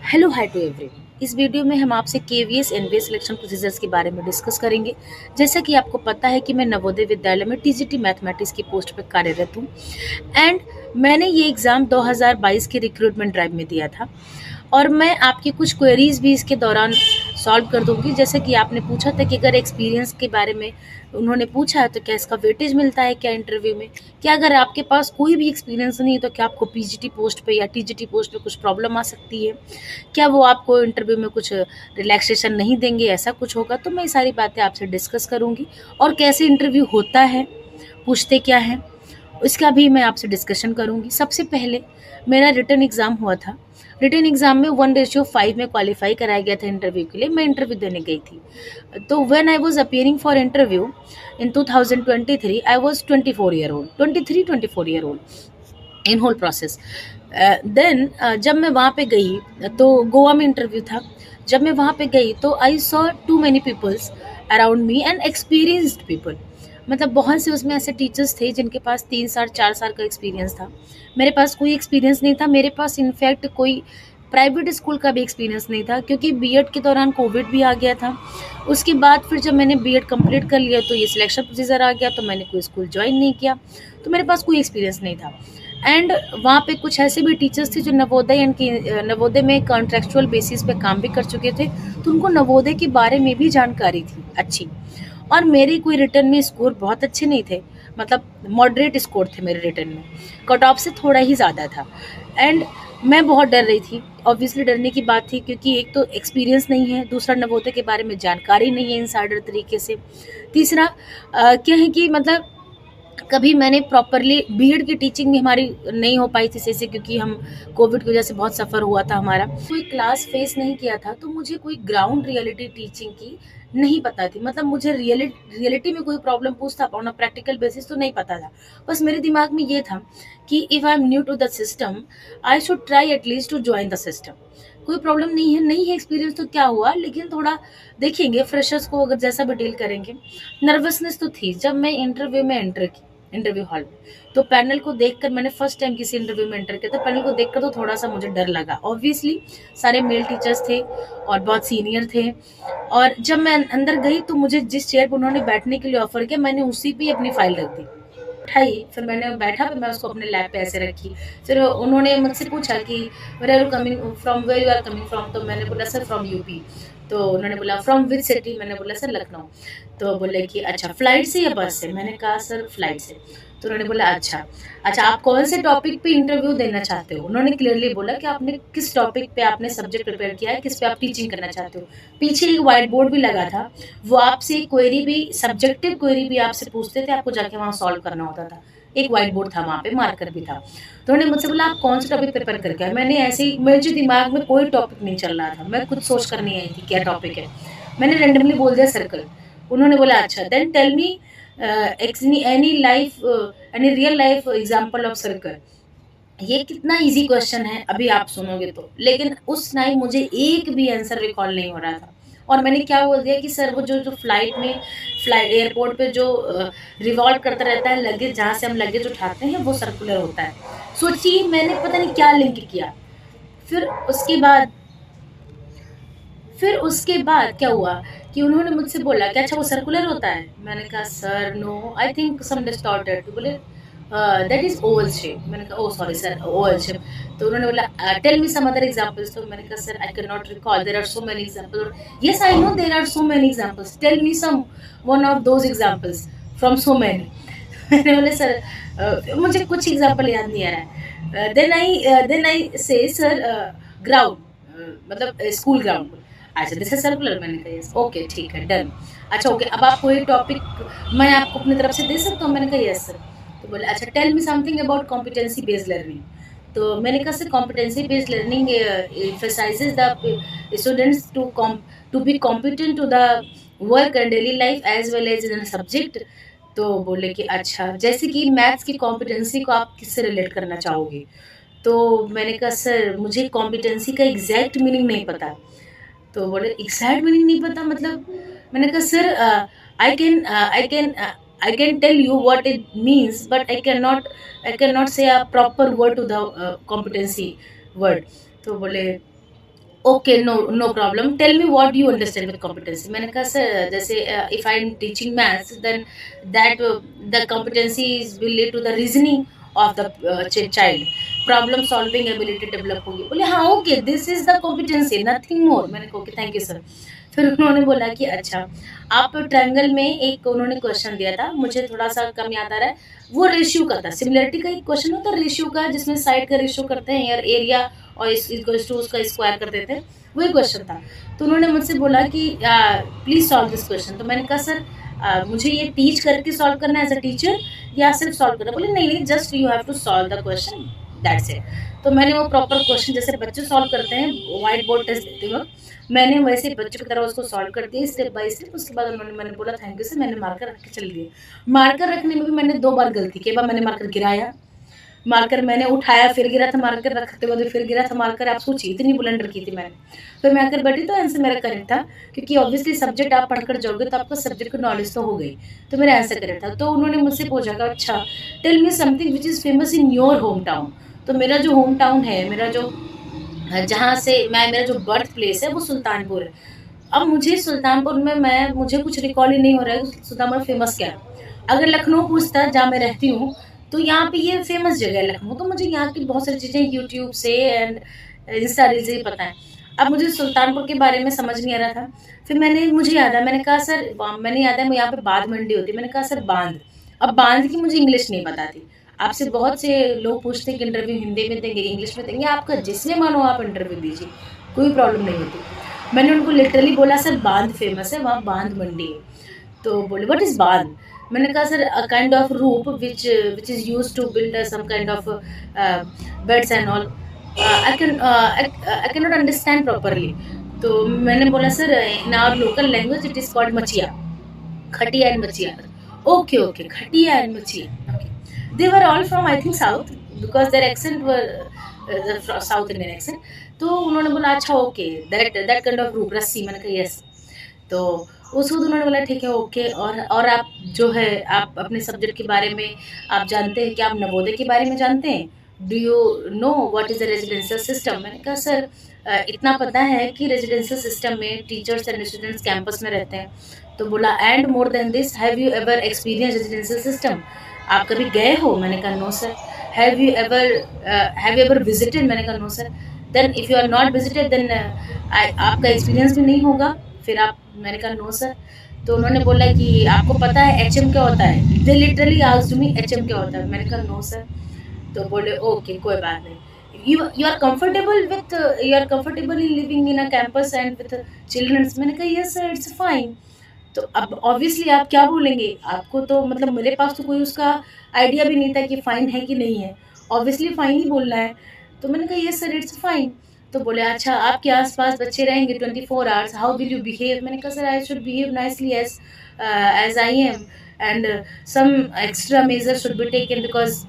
Hello hi to everyone. इस video में हम आपसे केवीएस एनवीए सिलेक्शन प्रोसीजर्स के बारे में डिस्कस करेंगे। जैसा कि आपको पता है कि मैं नवोदय विद्यालय में टीजीटी मैथमेटिक्स की पोस्ट पर कार्यरत हूँ एंड मैंने ये एग्ज़ाम 2022 के रिक्रूटमेंट ड्राइव में दिया था और मैं आपकी कुछ क्वेरीज भी इसके दौरान सॉल्व कर दूंगी। जैसे कि आपने पूछा था कि अगर एक्सपीरियंस के बारे में उन्होंने पूछा है तो क्या इसका वेटेज मिलता है क्या इंटरव्यू में, क्या अगर आपके पास कोई भी एक्सपीरियंस नहीं है तो क्या आपको पीजीटी पोस्ट पे या टीजीटी पोस्ट पे कुछ प्रॉब्लम आ सकती है, क्या वो आपको इंटरव्यू में कुछ रिलैक्सेशन नहीं देंगे, ऐसा कुछ होगा। तो मैं ये सारी बातें आपसे डिस्कस करूंगी और कैसे इंटरव्यू होता है, पूछते क्या है, इसका भी मैं आपसे डिस्कशन करूंगी। सबसे पहले मेरा रिटन एग्ज़ाम हुआ था। रिटन एग्ज़ाम में 1:5 में क्वालिफाई कराया गया था इंटरव्यू के लिए। मैं इंटरव्यू देने गई थी। तो when I was appearing for interview in 2023 I was 24 year old, 23-24 year old in whole process. Then जब मैं वहाँ पे गई तो गोवा में इंटरव्यू था। जब मैं वहाँ पे गई तो I saw too many peoples around me and experienced people. मतलब बहुत से उसमें ऐसे टीचर्स थे जिनके पास 3 साल 4 साल का एक्सपीरियंस था। मेरे पास कोई एक्सपीरियंस नहीं था। मेरे पास इनफैक्ट कोई प्राइवेट स्कूल का भी एक्सपीरियंस नहीं था, क्योंकि बीएड के दौरान कोविड भी आ गया था। उसके बाद फिर जब मैंने बीएड कंप्लीट कर लिया तो ये सिलेक्शन प्रोसीजर आ गया, तो मैंने कोई स्कूल ज्वाइन नहीं किया। तो मेरे पास कोई एक्सपीरियंस नहीं था। एंड वहाँ पे कुछ ऐसे भी टीचर्स थे जो नवोदय में कॉन्ट्रेक्चुअल बेसिस पे काम भी कर चुके थे, तो उनको नवोदय के बारे में भी जानकारी थी अच्छी। और मेरे कोई रिटर्न में स्कोर बहुत अच्छे नहीं थे, मतलब मॉडरेट स्कोर थे मेरे रिटर्न में, कट ऑफ से थोड़ा ही ज़्यादा था। एंड मैं बहुत डर रही थी। ऑब्वियसली डरने की बात थी, क्योंकि एक तो एक्सपीरियंस नहीं है, दूसरा नवोदय के बारे में जानकारी नहीं है इनसाइडर तरीके से, तीसरा क्या है कि मतलब कभी मैंने प्रॉपरली बीएड की टीचिंग भी हमारी नहीं हो पाई थी सही से, क्योंकि हम कोविड की वजह से बहुत सफ़र हुआ था हमारा। कोई क्लास फेस नहीं किया था, तो मुझे कोई ग्राउंड रियलिटी टीचिंग की नहीं पता थी। मतलब मुझे रियलिटी में कोई प्रॉब्लम पूछता ऑन अ प्रैक्टिकल बेसिस तो नहीं पता था। बस मेरे दिमाग में ये था कि if I am new to the system I should try at least to join the system. कोई प्रॉब्लम नहीं है एक्सपीरियंस तो क्या हुआ, लेकिन थोड़ा देखेंगे फ्रेशर्स को अगर जैसा भी डील करेंगे। नर्वसनेस तो थी जब मैं इंटरव्यू में एंटर की, इंटरव्यू हॉल में। तो पैनल को देखकर, मैंने फर्स्ट टाइम किसी इंटरव्यू में एंटर किया, तो पैनल को देखकर तो थोड़ा सा मुझे डर लगा। ऑब्वियसली सारे मेल टीचर्स थे और बहुत सीनियर थे। और जब मैं अंदर गई तो मुझे जिस चेयर पर उन्होंने बैठने के लिए ऑफर किया, मैंने उसी पे अपनी फाइल रख दी, उठाई, फिर मैंने बैठा, फिर मैं उसको अपने लैप पे ऐसे रखी। फिर उन्होंने मुझसे पूछा कि where are you coming from, where you are coming from. तो मैंने बोला सर फ्रॉम यूपी। तो उन्होंने बोला फ्रॉम विच सिटी, मैंने बोला सर लखनऊ। तो बोले कि अच्छा फ्लाइट से या बस से, मैंने कहा सर फ्लाइट से। तो उन्होंने बोला अच्छा अच्छा, आप कौन से टॉपिक पे इंटरव्यू देना चाहते हो। उन्होंने क्लियरली बोला कि आपने किस टॉपिक पे आपने सब्जेक्ट प्रिपेयर किया है, किस पे आप टीचिंग करना चाहते हो। पीछे एक व्हाइट बोर्ड भी लगा था, वो आपसे क्वेरी भी, सब्जेक्टिव क्वेरी भी आपसे पूछते थे, आपको जाके वहाँ सॉल्व करना होता था। एक व्हाइट बोर्ड था, वहाँ पे मार्कर भी था। तो उन्होंने मुझसे बोला आप कौन सा टॉपिक प्रिपेयर करके आए। मैंने ऐसे ही, मेरे दिमाग में कोई टॉपिक नहीं चल रहा था, मैं खुद सोच कर नहीं आई थी क्या टॉपिक है। मैंने रेंडमली बोल दिया सर्कल। उन्होंने बोला अच्छा then tell me any real life example of circle. ये कितना इजी क्वेश्चन है अभी आप सुनोगे तो, लेकिन उस टाइम मुझे एक भी आंसर रिकॉल नहीं हो रहा था। और मैंने क्या बोल दिया कि सर वो जो जो फ्लाइट एयरपोर्ट पे जो रिवॉल्व करता रहता है लगेज, जहाँ से हम लगेज उठाते हैं वो सर्कुलर होता है। सोचिए मैंने पता नहीं क्या लिंक किया। फिर उसके बाद फिर उसके बाद क्या हुआ कि उन्होंने मुझसे बोला कि अच्छा वो सर्कुलर होता है। मैंने कहा sir no, I think some distorted. बोले दैट इज ओवल शेप। मैंने कहा oh sorry sir, oval shape. तो उन्होंने बोला tell me some other examples. तो मैंने कहा sir I can not recall, there are so many examples. Yes I know there are so many examples, tell me some one of those examples from so many. मैंने बोले sir मुझे कुछ example याद नहीं आ रहा है। देन आई से sir ground, मतलब स्कूल ग्राउंड। अच्छा दिस इज सर्कुलर। मैंने कहा यस, ओके ठीक है डन। अच्छा ओके, अब आप कोई टॉपिक मैं आपको अपनी तरफ से दे सकता हूँ। मैंने कहा यस सर। तो बोले अच्छा tell me something about competency based learning. तो मैंने कहा sir competency based learning emphasizes the students to be competent to the work and daily life as well as in subject. तो बोले कि अच्छा जैसे कि मैथ्स की कॉम्पिटेंसी को आप किससे रिलेट करना चाहोगे। तो मैंने कहा सर मुझे कॉम्पिटेंसी का एग्जैक्ट मीनिंग नहीं पता। तो बोले एग्जैक्ट मीनिंग नहीं पता मतलब। मैंने कहा sir I can tell you what it means, but I can not say a proper word to the competency word. तो बोले okay, no no problem, tell me what you understand with competency. मैंने कहा sir जैसे if I am teaching maths then that the competency is related to the reasoning of the child, problem solving ability develop होगी। बोले हाँ okay, this is the competency, nothing more. मैंने कहा okay thank you sir. फिर उन्होंने बोला कि अच्छा, आप ट्रायंगल में एक उन्होंने क्वेश्चन दिया था, मुझे थोड़ा सा कम याद आ रहा है, वो रेशियो का था, सिमिलरिटी का एक क्वेश्चन होता है रेशियो का, जिसमें साइड का रेशियो करते हैं यार, एरिया और इस इक्वल्स टू उसका स्क्वायर कर देते हैं, वही क्वेश्चन था। तो उन्होंने मुझसे बोला कि प्लीज सॉल्व दिस क्वेश्चन। तो मैंने कहा सर मुझे ये टीच करके सॉल्व करना है एज अ टीचर या सिर्फ सॉल्व करना? बोले नहीं नहीं, just you have to solve the question, that's it. तो मैंने वो प्रॉपर क्वेश्चन जैसे बच्चे सॉल्व करते हैं व्हाइट बोर्ड टेस्ट देते वक्त, मैंने वैसे बच्चों की तरह उसको सॉल्व कर दिया स्टेप बाय स्टेप। उसके बाद उन्होंने, मैंने बोला थैंक यू सर, मैंने मार्कर रख के चल दिया। मार्कर रखने में भी मैंने 2 बार गलती की। एक बार मैंने मार्कर गिराया, मार्कर मैंने उठाया फिर गिरा था, मार्कर रखते हुए फिर गिरा था मार्कर। आप सोचिए इतनी ब्लंडर की थी मैंने। फिर मैं आकर बैठी तो आंसर मेरा करेक्ट था, क्योंकि ऑब्वियसली सब्जेक्ट आप पढ़कर जाओगे तो आपको सब्जेक्ट की नॉलेज तो हो गई, तो मेरा आंसर करेक्ट था। तो उन्होंने मुझसे पूछा कि अच्छा tell me something which is famous in your home town. तो मेरा जो होम टाउन है, मेरा जो जहाँ से मेरा जो बर्थ प्लेस है वो सुल्तानपुर है। अब मुझे सुल्तानपुर में मुझे कुछ रिकॉल ही नहीं हो रहा है सुल्तानपुर फेमस क्या है। अगर लखनऊ पूछता जहाँ मैं रहती हूँ तो यहाँ पे ये फेमस जगह है लखनऊ, तो मुझे यहाँ की बहुत सारी चीज़ें यूट्यूब से एंड इंस्टा रील से ही पता है। अब मुझे सुल्तानपुर के बारे में समझ नहीं आ रहा था। फिर मुझे याद है, मैंने कहा सर, मैंने याद है यहाँ पे बांध मंडी होती है, मैंने कहा सर बांध। अब बांध की मुझे इंग्लिश नहीं पता थी। आपसे बहुत से लोग पूछते हैं कि इंटरव्यू हिंदी में देंगे इंग्लिश में देंगे, आपका जिसमें मन हो आप इंटरव्यू दीजिए, कोई प्रॉब्लम नहीं होती। मैंने उनको लिटरली बोला सर बांध फेमस है, वहाँ बांध मंडी है। तो बोले व्हाट इज बांध? मैंने कहा sir a kind of rope which is used to build some kind of beds and all. I can not understand properly. तो मैंने बोला sir in our local language it is called machiya, khatiya and machiya. Okay okay, khatiya and machiya, okay. They were all from I think south, because their accent were south Indian accent. तो उन्होंने बोला अच्छा okay, that that kind of rope, rassi. मैंने कहा yes. तो उसको उन्होंने बोला ठीक है ओके, और आप जो है आप अपने सब्जेक्ट के बारे में आप जानते हैं, क्या आप नवोदय के बारे में जानते हैं? Do you know what is the residential system? मैंने कहा सर इतना पता है कि रेजिडेंशियल सिस्टम में टीचर्स एंड स्टूडेंट्स कैंपस में रहते हैं। तो बोला and more than this, have you ever experience residential system? आप कभी गए हो? मैंने कहा no sir. Have you ever visited? मैंने कहा no sir. Then if you are not visited then आपका एक्सपीरियंस भी नहीं होगा फिर आप। मैंने कहा नो सर। तो उन्होंने बोला कि आपको पता है एचएम क्या होता है? They literally asked me HM क्या होता है? मैंने कहा नो सर। तो बोले ओके कोई बात नहीं, you are comfortable with, you are comfortable in living in a campus and with childrens? मैंने कहा यस सर इट्स फाइन। तो अब ऑब्वियसली आप क्या बोलेंगे, आपको तो मतलब मेरे पास तो कोई उसका आइडिया भी नहीं था कि फ़ाइन है कि नहीं है, ऑब्वियसली फ़ाइन ही बोलना है। तो मैंने कहा यस सर इट्स फाइन। तो बोले अच्छा आपके आसपास बच्चे रहेंगे 24 hours, how will you behave? मैंने कहा sir I should behave nicely as I am and some extra measure should be taken, because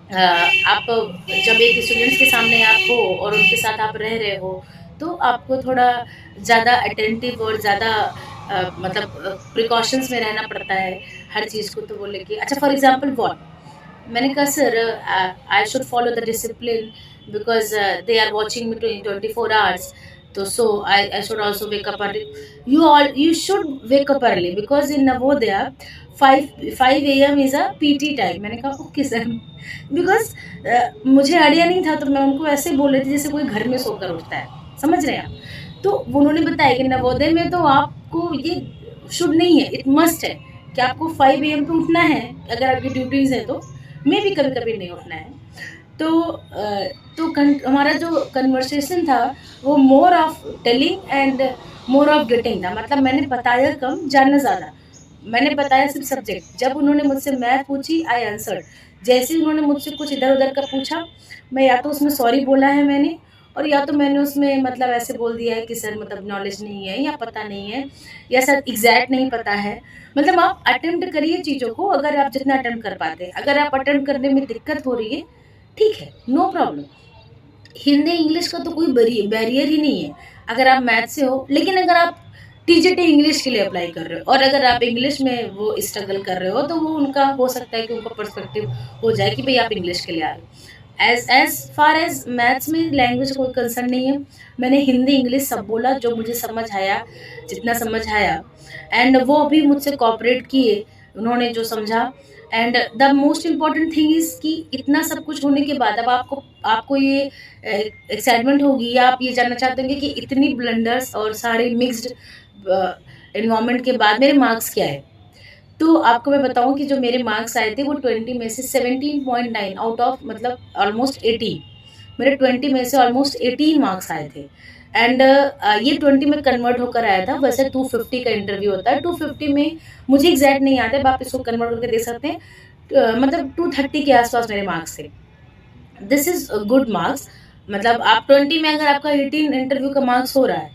आप जब एक स्टूडेंट्स के सामने आप हो और उनके साथ आप रह रहे हो तो आपको थोड़ा ज़्यादा अटेंटिव और ज़्यादा मतलब प्रिकॉशंस में रहना पड़ता है हर चीज़ को। तो बोले कि अच्छा फॉर एग्जांपल व्हाट? मैंने कहा sir I should follow the discipline because they are watching me 24 hours, तो so I should also wake up early. You should wake up early because in Navodaya 5 AM is a PT time. मैंने कहा okay sir, because मुझे idea नहीं था तो मैं उनको ऐसे बोल रही थी जैसे कोई घर में सोकर उठता है, समझ रहे हैं आप? तो उन्होंने बताया कि नवोदय में तो आपको ये शुड नहीं है, इट मस्ट है कि आपको 5 AM पे उठना है अगर आपकी ड्यूटीज़ है तो, मे भी कभी कभी नहीं उठना है। तो हमारा जो कन्वर्सेशन था वो more of telling and more of getting था, मतलब मैंने बताया कम जानना ज़्यादा। मैंने बताया सिर्फ सब्जेक्ट, जब उन्होंने मुझसे मैथ पूछी आई आंसर्ड। जैसे ही उन्होंने मुझसे कुछ इधर उधर का पूछा, मैं या तो उसमें सॉरी बोला है मैंने, और या तो मैंने उसमें मतलब ऐसे बोल दिया है कि सर मतलब नॉलेज नहीं है या पता नहीं है या सर एग्जैक्ट नहीं पता है। मतलब आप अटेम्प्ट करिए चीज़ों को, अगर आप जितना अटेम्प्ट कर पाते हैं। अगर आप अटेम्प्ट करने में दिक्कत हो रही है ठीक है, नो प्रॉब्लम। हिंदी इंग्लिश का तो कोई बैरियर ही नहीं है अगर आप मैथ से हो। लेकिन अगर आप टीजीटी इंग्लिश के लिए अप्लाई कर रहे हो और अगर आप इंग्लिश में वो स्ट्रगल कर रहे हो तो वो उनका हो सकता है कि उनका पर्सपेक्टिव हो जाए कि भाई आप इंग्लिश के लिए आ रहे हो। एज फार एज मैथ्स में लैंग्वेज कोई कंसर्न नहीं है। मैंने हिंदी इंग्लिश सब बोला, जो मुझे समझ आया, जितना समझ आया, एंड वो भी मुझसे कॉपरेट किए, उन्होंने जो समझा। And the most important thing is कि इतना सब कुछ होने के बाद अब आपको आपको ये एक्साइटमेंट होगी, या आप ये जानना चाहते होंगे कि इतनी ब्लंडर्स और सारे मिक्स्ड एनवायरमेंट के बाद मेरे मार्क्स क्या है। तो आपको मैं बताऊं कि जो मेरे मार्क्स आए थे वो 20 में से 17.9 आउट ऑफ मतलब ऑलमोस्ट 80, मेरे 20 में से ऑलमोस्ट 18 मार्क्स आए थे। एंड ये 20 में कन्वर्ट होकर आया था। वैसे 250 का इंटरव्यू होता है, 250 में मुझे एग्जैक्ट नहीं आता है, आप इसको कन्वर्ट करके देख सकते हैं। मतलब 230 के आसपास मेरे मार्क्स थे। This is good marks. मतलब आप 20 में अगर आपका 18 इंटरव्यू का मार्क्स हो रहा है,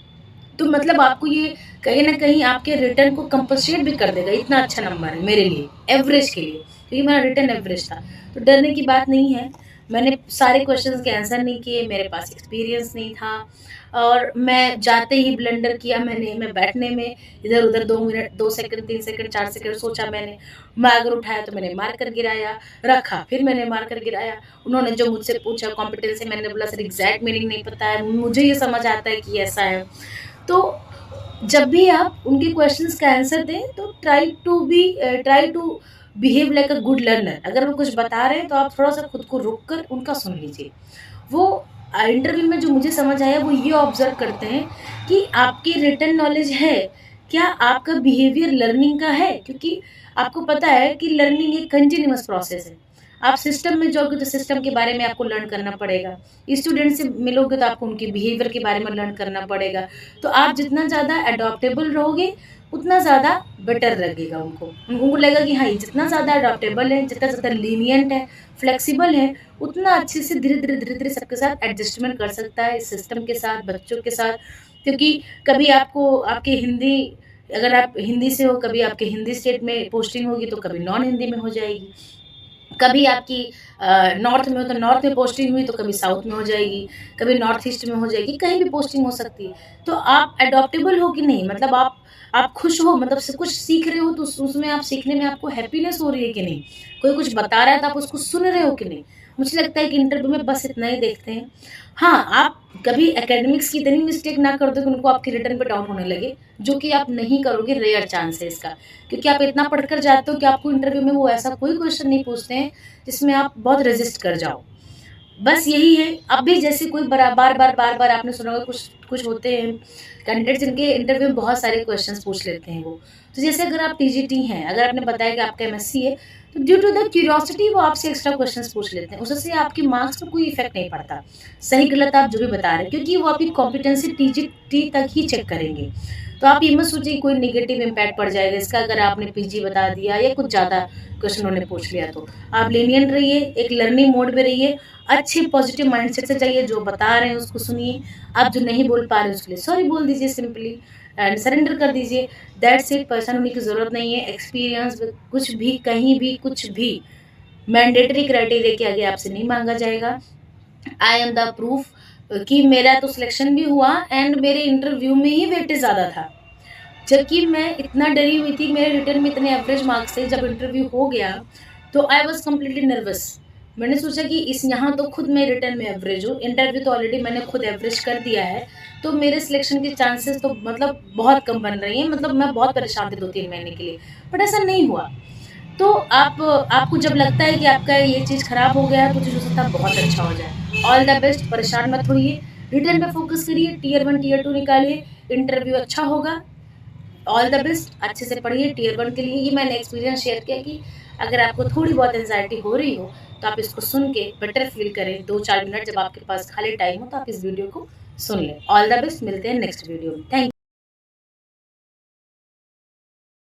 तो मतलब आपको ये कहीं ना कहीं आपके रिटर्न को कंपनसेट भी कर देगा। इतना अच्छा नंबर है मेरे लिए, एवरेज के लिए, क्योंकि मेरा रिटर्न एवरेज था। तो डरने की बात नहीं है। मैंने सारे क्वेश्चंस के आंसर नहीं किए, मेरे पास एक्सपीरियंस नहीं था, और मैं जाते ही ब्लंडर किया मैंने। मैं बैठने में इधर उधर 2 मिनट 2 सेकंड 3 सेकंड 4 सेकंड सोचा मैंने। मैं अगर उठाया तो मैंने मार कर गिराया, रखा फिर मैंने मार कर गिराया। उन्होंने जो मुझसे पूछा कॉम्पिटेंसी, मैंने बोला सर एग्जैक्ट मीनिंग नहीं पता है, मुझे ये समझ आता है कि ऐसा है। तो जब भी आप उनके क्वेश्चंस का आंसर दें तो try to behave like a good learner. अगर वो कुछ बता रहे हैं तो आप थोड़ा सा खुद को रोक कर उनका सुन लीजिए। वो इंटरव्यू में जो मुझे समझ आया वो ये ऑब्जर्व करते हैं कि आपकी रिटन नॉलेज है, क्या आपका बिहेवियर लर्निंग का है। क्योंकि आपको पता है कि लर्निंग एक कंटिन्यूअस प्रोसेस है। आप सिस्टम में जाओगे तो सिस्टम के बारे में आपको लर्न करना पड़ेगा, स्टूडेंट से मिलोगे तो आपको उनके बिहेवियर के बारे में लर्न करना पड़ेगा। तो आप जितना ज़्यादा अडॉप्टेबल रहोगे उतना ज़्यादा बेटर लगेगा उनको। उनको लगेगा कि हाँ, ये जितना ज़्यादा अडॉप्टेबल है, जितना ज़्यादा लीनियंट है, फ्लेक्सिबल है, उतना अच्छे से धीरे धीरे सबके साथ एडजस्टमेंट कर सकता है, इस सिस्टम के साथ, बच्चों के साथ। क्योंकि कभी आपको आपके हिंदी, अगर आप हिंदी से हो, कभी आपके हिंदी स्टेट में पोस्टिंग होगी तो कभी नॉन हिंदी में हो जाएगी। कभी आपकी नॉर्थ में हो तो नॉर्थ में पोस्टिंग हुई तो कभी साउथ में हो जाएगी, कभी नॉर्थ ईस्ट में हो जाएगी, कहीं भी पोस्टिंग हो सकती है। तो आप एडॉप्टेबल हो कि नहीं, मतलब आप खुश हो, मतलब से कुछ सीख रहे हो तो उसमें आप सीखने में आपको हैप्पीनेस हो रही है कि नहीं, कोई कुछ बता रहा है तो आप उसको सुन रहे हो कि नहीं। मुझे लगता है कि इंटरव्यू में बस इतना ही देखते हैं। हाँ, आप कभी एकेडमिक्स की इतनी मिस्टेक ना कर दो कि उनको आपके रिटर्न पे डाउट होने लगे, जो कि आप नहीं करोगे, रेयर चांस है इसका। क्योंकि आप इतना पढ़कर जाते हो कि आपको इंटरव्यू में वो ऐसा कोई क्वेश्चन नहीं पूछते हैं जिसमें आप बहुत रेजिस्ट कर जाओ। बस यही है। अब भी जैसे कोई बार बार आपने सुना होगा, कुछ कुछ होते हैं कैंडिडेट्स जिनके इंटरव्यू में बहुत सारे क्वेश्चंस पूछ लेते हैं वो। तो जैसे अगर आप टीजीटी हैं, अगर आपने बताया कि आपका एमएससी है, तो ड्यू टू द क्यूरियोसिटी वो आपसे एक्स्ट्रा क्वेश्चंस पूछ लेते हैं। उससे आपके मार्क्स पर कोई इफेक्ट नहीं पड़ता, सही गलत आप जो भी बता रहे हैं, क्योंकि वो आपकी कॉम्पिटेंसी टीजीटी तक ही चेक करेंगे। तो आप ये मत सोचिए कोई निगेटिव इम्पैक्ट पड़ जाएगा इसका अगर आपने पीजी बता दिया या कुछ ज़्यादा क्वेश्चन उन्होंने पूछ लिया। तो आप lenient रहिए, एक लर्निंग मोड में रहिए, अच्छे पॉजिटिव माइंडसेट से जाइए, जो बता रहे हैं उसको सुनिए, आप जो नहीं बोल पा रहे उसके लिए सॉरी बोल दीजिए सिंपली, एंड सरेंडर कर दीजिए। That's it. परेशान होने की ज़रूरत नहीं है। एक्सपीरियंस कुछ भी, कहीं भी, कुछ भी मैंडेटरी क्राइटेरिया के आगे आपसे नहीं मांगा जाएगा। आई एम द प्रूफ कि मेरा तो सिलेक्शन भी हुआ एंड मेरे इंटरव्यू में ही वेटेज ज़्यादा था, जबकि मैं इतना डरी हुई थी, मेरे रिटर्न में इतने एवरेज मार्क्स थे। जब इंटरव्यू हो गया तो आई वॉज कम्प्लीटली नर्वस। मैंने सोचा कि इस यहाँ तो खुद मैं रिटर्न में एवरेज हूँ, इंटरव्यू तो ऑलरेडी मैंने खुद एवरेज कर दिया है, तो मेरे सिलेक्शन के चांसेस तो मतलब बहुत कम बन रही हैं। मतलब मैं बहुत परेशान थी 2-3 महीने के लिए, बट ऐसा नहीं हुआ। तो आपको जब लगता है कि आपका ये चीज़ खराब हो गया तो हो सकता है बहुत अच्छा हो जाए। All the best. परेशान मत होइए, रिटर्न पे फोकस करिए, टीयर 1 टीयर 2 निकालिए, इंटरव्यू अच्छा होगा। All the best. अच्छे से पढ़िए टीयर 1 के लिए। ये मैंने एक्सपीरियंस शेयर किया कि अगर आपको थोड़ी बहुत एंजाइटी हो रही हो तो आप इसको सुन के बेटर फील करें। 2-4 मिनट जब आपके पास खाली टाइम हो तो आप इस वीडियो को सुन लें। All the best. मिलते हैं नेक्स्ट वीडियो में। Thank you.